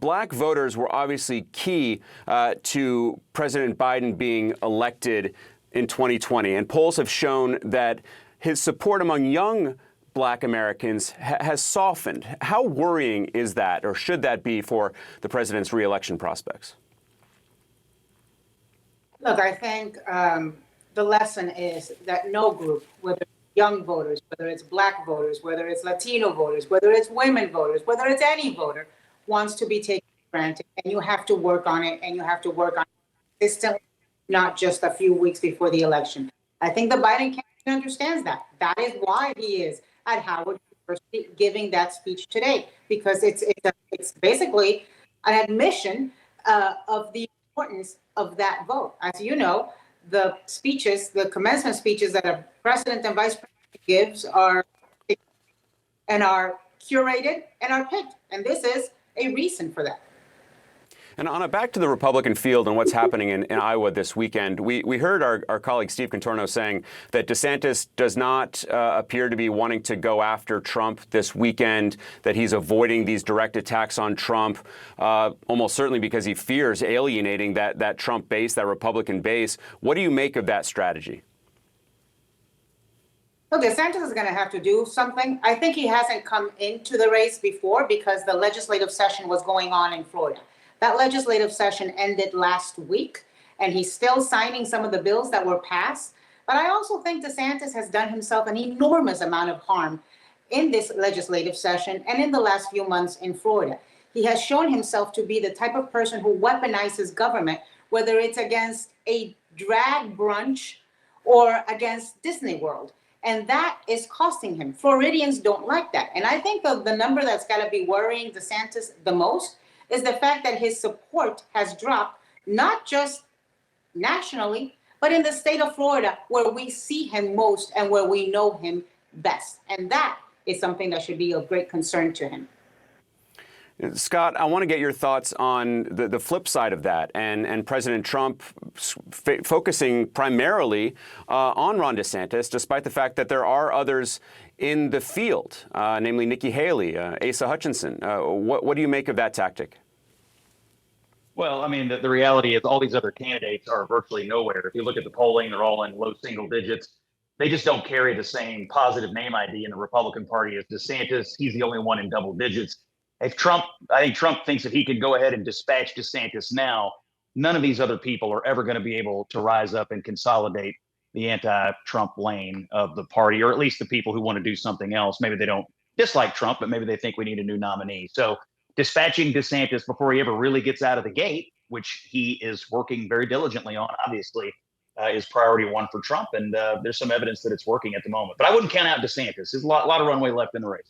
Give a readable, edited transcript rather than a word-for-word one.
black voters were obviously key to President Biden being elected in 2020, and polls have shown that his support among young black Americans has softened. How worrying is that, or should that be, for the president's reelection prospects? Look, I think the lesson is that no group, whether it's young voters, whether it's black voters, whether it's Latino voters, whether it's women voters, whether it's any voter, wants to be taken for granted. And you have to work on it, and you have to work on it consistently, not just a few weeks before the election. I think the Biden campaign understands that. That is why he is at Howard University giving that speech today, because it's basically an admission of the importance of that vote. As you know, the speeches, the commencement speeches that a president and vice president gives are curated and are picked. And this is a reason for that. And Anna, back to the Republican field and what's happening in Iowa this weekend. We heard our colleague Steve Contorno saying that DeSantis does not appear to be wanting to go after Trump this weekend, that he's avoiding these direct attacks on Trump, almost certainly because he fears alienating that Trump base, that Republican base. What do you make of that strategy? Well, DeSantis is going to have to do something. I think he hasn't come into the race before because the legislative session was going on in Florida. That legislative session ended last week, and he's still signing some of the bills that were passed. But I also think DeSantis has done himself an enormous amount of harm in this legislative session and in the last few months in Florida. He has shown himself to be the type of person who weaponizes government, whether it's against a drag brunch or against Disney World. And that is costing him. Floridians don't like that. And I think the number that's got to be worrying DeSantis the most is the fact that his support has dropped, not just nationally, but in the state of Florida, where we see him most and where we know him best. And that is something that should be of great concern to him. Scott, I want to get your thoughts on the flip side of that, and President Trump focusing primarily on Ron DeSantis, despite the fact that there are others in the field, namely Nikki Haley, Asa Hutchinson. What do you make of that tactic? Well, I mean, the reality is all these other candidates are virtually nowhere. If you look at the polling, they're all in low single digits. They just don't carry the same positive name ID in the Republican Party as DeSantis. He's the only one in double digits. I think Trump thinks if he could go ahead and dispatch DeSantis now, none of these other people are ever going to be able to rise up and consolidate the anti-Trump lane of the party, or at least the people who want to do something else. Maybe they don't dislike Trump, but maybe they think we need a new nominee. So dispatching DeSantis before he ever really gets out of the gate, which he is working very diligently on, obviously, is priority one for Trump. And there's some evidence that it's working at the moment. But I wouldn't count out DeSantis. There's a lot of runway left in the race.